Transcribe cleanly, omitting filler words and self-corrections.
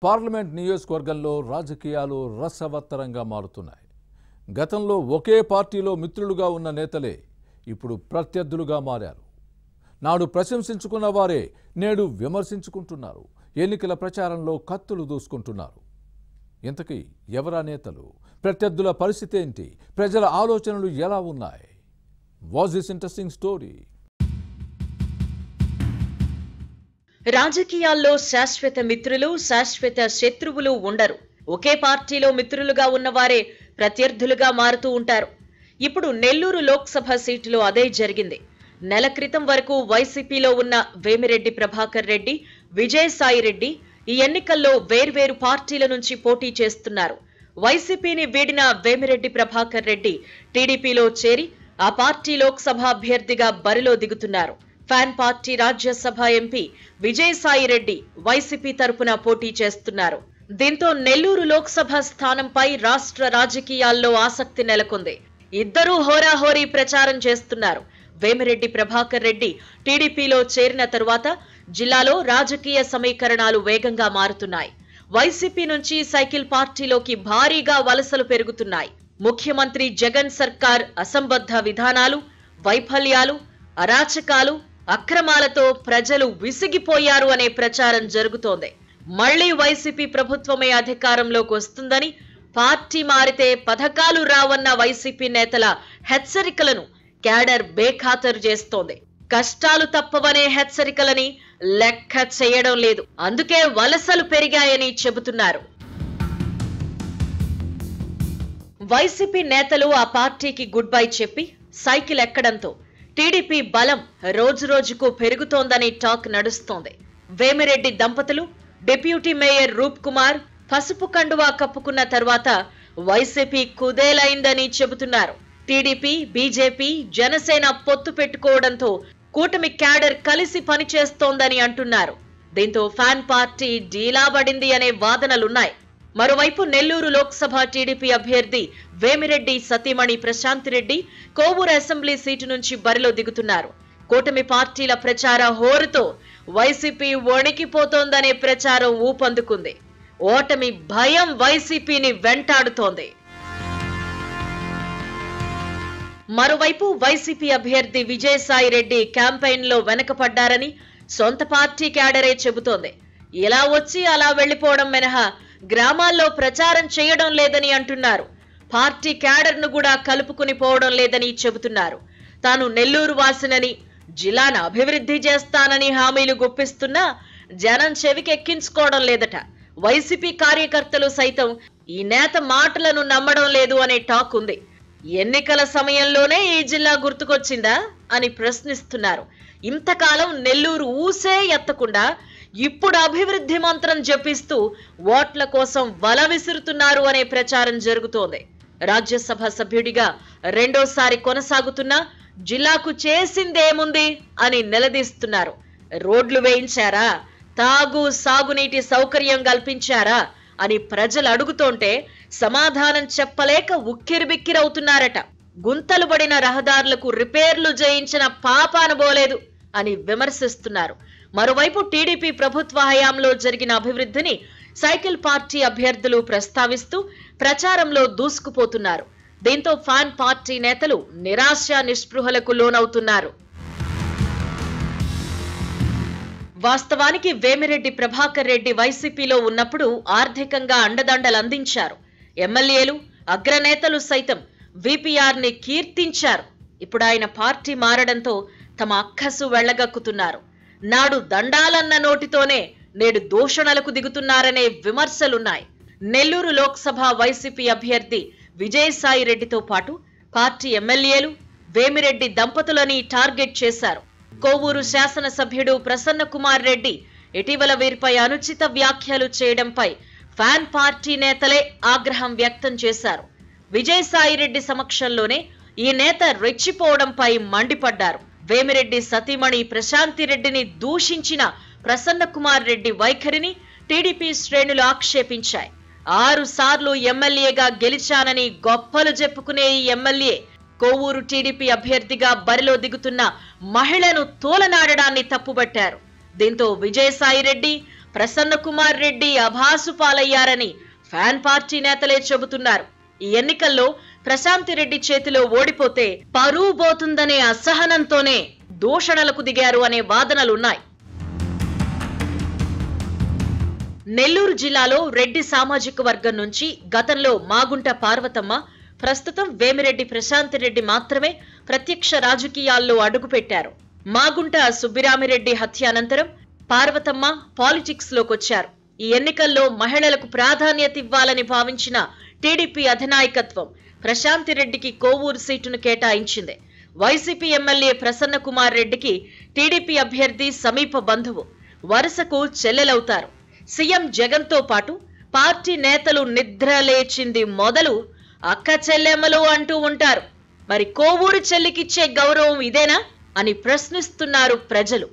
Parliament నియోజకవర్గంలో రాజకీయాలు రసవత్తరంగా మారుతున్నాయి. గతంలో ఒకే పార్టీలో మిత్రులుగా ఉన్న నేతలే ఇప్పుడు ప్రత్యర్థులుగా మారారు. నాడు ప్రశంసించుకున్న వారే నేడు విమర్శించుకుంటున్నారు. ఎన్నికల ప్రచారంలో కత్తులు దూసుకుంటున్నారు. ఇంతకీ ఎవరా నేతలు? ప్రత్యర్థుల పరిస్థితి ఏంటి? ప్రజల ఆలోచనలు ఎలా ఉన్నాయి? Was this interesting story? రాజకీయాల్లో శాశ్వత మిత్రులు, శాశ్వత శత్రువులు ఉండరు. ఒకే పార్టీలో మిత్రులుగా ఉన్నవారే ప్రత్యర్థులుగా మారుతూ ఉంటారు. ఇప్పుడు నెల్లూరు లోక్సభ సీటులో అదే జరిగింది. నెల క్రితం వరకు వైసీపీలో ఉన్న వేమిరెడ్డి ప్రభాకర్ రెడ్డి, విజయసాయి రెడ్డి ఈ ఎన్నికల్లో వేర్వేరు పార్టీల నుంచి పోటీ చేస్తున్నారు. వైసీపీని వీడిన వేమిరెడ్డి ప్రభాకర్ రెడ్డి టీడీపీలో చేరి ఆ పార్టీ లోక్సభ అభ్యర్థిగా బరిలో దిగుతున్నారు. Fan party Rajya Sabha MP Vijayasai Reddy YCP తరపున పోటీ చేస్తున్నారు. దీంతో నెల్లూరు లోక్సభ స్థానంపై రాష్ట్ర రాజకీయాల్లో ఆసక్తి నెలకొంది. ఇద్దరూ హోరాహోరీ ప్రచారం చేస్తున్నారు. వేమిరెడ్డి ప్రభాకర్ రెడ్డి టీడీపీలో చేరిన తరువాత జిల్లాలో రాజకీయ సమీకరణాలు వేగంగా మారుతున్నాయి. వైసీపీ నుంచి సైకిల్ పార్టీలోకి భారీగా వలసలు పెరుగుతున్నాయి. ముఖ్యమంత్రి జగన్ సర్కార్ అసంబద్ధ విధానాలు, వైఫల్యాలు, అరాచకాలు, అక్రమాలతో ప్రజలు విసిగిపోయారు అనే ప్రచారం జరుగుతోంది. మళ్లీ వైసీపీ ప్రభుత్వమే అధికారంలోకి వస్తుందని, పార్టీ మారితే పథకాలు రావన్న వైసీపీ నేతల హెచ్చరికలను క్యాడర్ బేఖాతరు చేస్తోంది. కష్టాలు తప్పవనే హెచ్చరికలని లెక్క చేయడం లేదు. అందుకే వలసలు పెరిగాయని చెబుతున్నారు. వైసీపీ నేతలు ఆ పార్టీకి గుడ్ బై చెప్పి సైకిల్ ఎక్కడంతో టీడీపీ బలం రోజురోజుకు పెరుగుతోందని టాక్ నడుస్తోంది. వేమిరెడ్డి దంపతులు డిప్యూటీ మేయర్ రూప్ కుమార్ పసుపు కండువా కప్పుకున్న తర్వాత వైసీపీ కుదేలైందని చెబుతున్నారు. టీడీపీ, బీజేపీ, జనసేన పొత్తు పెట్టుకోవడంతో కూటమి క్యాడర్ కలిసి పనిచేస్తోందని అంటున్నారు. దీంతో ఫ్యాన్ పార్టీ డీలాబడింది అనే వాదనలున్నాయి. మరోవైపు నెల్లూరు లోక్సభ టీడీపీ అభ్యర్థి వేమిరెడ్డి సతీమణి ప్రశాంతిరెడ్డి కోవూరు అసెంబ్లీ సీటు నుంచి బరిలో దిగుతున్నారు. కూటమి పార్టీల ప్రచార హోరుతో వైసీపీ వణికిపోతోందనే ప్రచారం ఊపందుకుంది. ఓటమి భయం వైసీపీని వెంటాడుతోంది. మరోవైపు వైసీపీ అభ్యర్థి విజయసాయి రెడ్డి క్యాంపెయిన్ లో వెనకపడ్డారని సొంత పార్టీ క్యాడరే చెబుతోంది. ఇలా వచ్చి అలా వెళ్లిపోవడం మినహా గ్రామాల్లో ప్రచారం చేయడం లేదని అంటున్నారు. పార్టీ క్యాడర్ ను కూడా కలుపుకుని పోవడం లేదని చెబుతున్నారు. తాను నెల్లూరు వాసినని, జిల్లాను అభివృద్ధి చేస్తానని హామీలు గుప్పిస్తున్నా జనం చెవికెక్కించుకోవడం లేదట. వైసీపీ కార్యకర్తలు సైతం ఈ నేత మాటలను నమ్మడం లేదు అనే టాక్ ఉంది. ఎన్నికల సమయంలోనే ఈ జిల్లా గుర్తుకొచ్చిందా అని ప్రశ్నిస్తున్నారు. ఇంతకాలం నెల్లూరు ఊసే ఎత్తకుండా ఇప్పుడు అభివృద్ధి మంత్రం జపిస్తూ ఓట్ల కోసం వల విసురుతున్నారు అనే ప్రచారం జరుగుతోంది. రాజ్యసభ సభ్యుడిగా రెండోసారి కొనసాగుతున్నా జిల్లాకు చేసిందేముంది అని నిలదీస్తున్నారు. రోడ్లు వేయించారా, తాగు సాగునీటి సౌకర్యం కల్పించారా అని ప్రజలు అడుగుతోంటే సమాధానం చెప్పలేక ఉక్కిరిబిక్కిరవుతున్నారట. గుంతలు పడిన రహదారులకు రిపేర్లు చేయించిన పాపాన బోలేదు అని విమర్శిస్తున్నారు. మరోవైపు టీడీపీ ప్రభుత్వ హయాంలో జరిగిన అభివృద్ధిని సైకిల్ పార్టీ అభ్యర్థులు ప్రస్తావిస్తూ ప్రచారంలో దూసుకుపోతున్నారు. దీంతో ఫ్యాన్ పార్టీ నేతలు నిరాశ నిస్పృహలకు లోనవుతున్నారు. వాస్తవానికి వేమిరెడ్డి ప్రభాకర్ రెడ్డి వైసీపీలో ఉన్నప్పుడు ఆర్థికంగా అండదండలు అందించారు. ఎమ్మెల్యేలు, అగ్రనేతలు సైతం వీపీఆర్ ని కీర్తించారు. ఇప్పుడు ఆయన పార్టీ మారడంతో తమ అక్కసు వెళ్లగక్కుతున్నారు. నాడు దండాలన్న నోటితోనే నేడు దూషణలకు దిగుతున్నారనే విమర్శలున్నాయి. నెల్లూరు లోక్సభ వైసీపీ అభ్యర్థి విజయసాయి రెడ్డితో పాటు పార్టీ ఎమ్మెల్యేలు వేమిరెడ్డి దంపతులని టార్గెట్ చేశారు. కోవూరు శాసనసభ్యుడు ప్రసన్న కుమార్ రెడ్డి ఇటీవల వీరిపై అనుచిత వ్యాఖ్యలు చేయడంపై ఫ్యాన్ పార్టీ నేతలే ఆగ్రహం వ్యక్తం చేశారు. విజయసాయి రెడ్డి సమక్షంలోనే ఈ నేత రెచ్చిపోవడంపై మండిపడ్డారు. వేమిరెడ్డి సతీమణి ప్రశాంతిరెడ్డిని దూషించిన ప్రసన్న కుమార్ రెడ్డి వైఖరిని టీడీపీ శ్రేణులు ఆక్షేపించాయి. 6 సార్లు ఎమ్మెల్యేగా గెలిచానని గొప్పలు చెప్పుకునే ఈ ఎమ్మెల్యే కోవూరు టీడీపీ అభ్యర్థిగా బరిలో దిగుతున్న మహిళను తోలనాడడాన్ని తప్పుబట్టారు. దీంతో విజయసాయి రెడ్డి ప్రసన్న కుమార్ రెడ్డి అభాసు పాలయ్యారని ఫ్యాన్ పార్టీ నేతలే చెబుతున్నారు. ఈ ఎన్నికల్లో ప్రశాంత్ రెడ్డి చేతిలో ఓడిపోతే పరువు పోతుందనే అసహనంతోనే దూషణలకు దిగారు అనే వాదనలున్నాయి. నెల్లూరు జిల్లాలో రెడ్డి సామాజిక వర్గం నుంచి గతంలో మాగుంట పార్వతమ్మ, ప్రస్తుతం వేమిరెడ్డి ప్రశాంత్ రెడ్డి మాత్రమే ప్రత్యక్ష రాజకీయాల్లో అడుగుపెట్టారు. మాగుంట సుబ్బిరామిరెడ్డి హత్య అనంతరం పార్వతమ్మ పాలిటిక్స్ లోకొచ్చారు. ఈ ఎన్నికల్లో మహిళలకు ప్రాధాన్యత ఇవ్వాలని భావించిన టీడీపీ అధినాయకత్వం ప్రశాంత్ రెడ్డికి కోవూరు సీటును కేటాయించింది. వైసీపీ ఎమ్మెల్యే ప్రసన్న కుమార్ రెడ్డికి టీడీపీ అభ్యర్థి సమీప బంధువు, వరుసకు చెల్లెలవుతారు. సీఎం జగన్తో పాటు పార్టీ నేతలు నిద్ర లేచింది మొదలు అక్క చెల్లెమ్మలు అంటూ ఉంటారు. మరి కోవూరు చెల్లికిచ్చే గౌరవం ఇదేనా అని ప్రశ్నిస్తున్నారు ప్రజలు.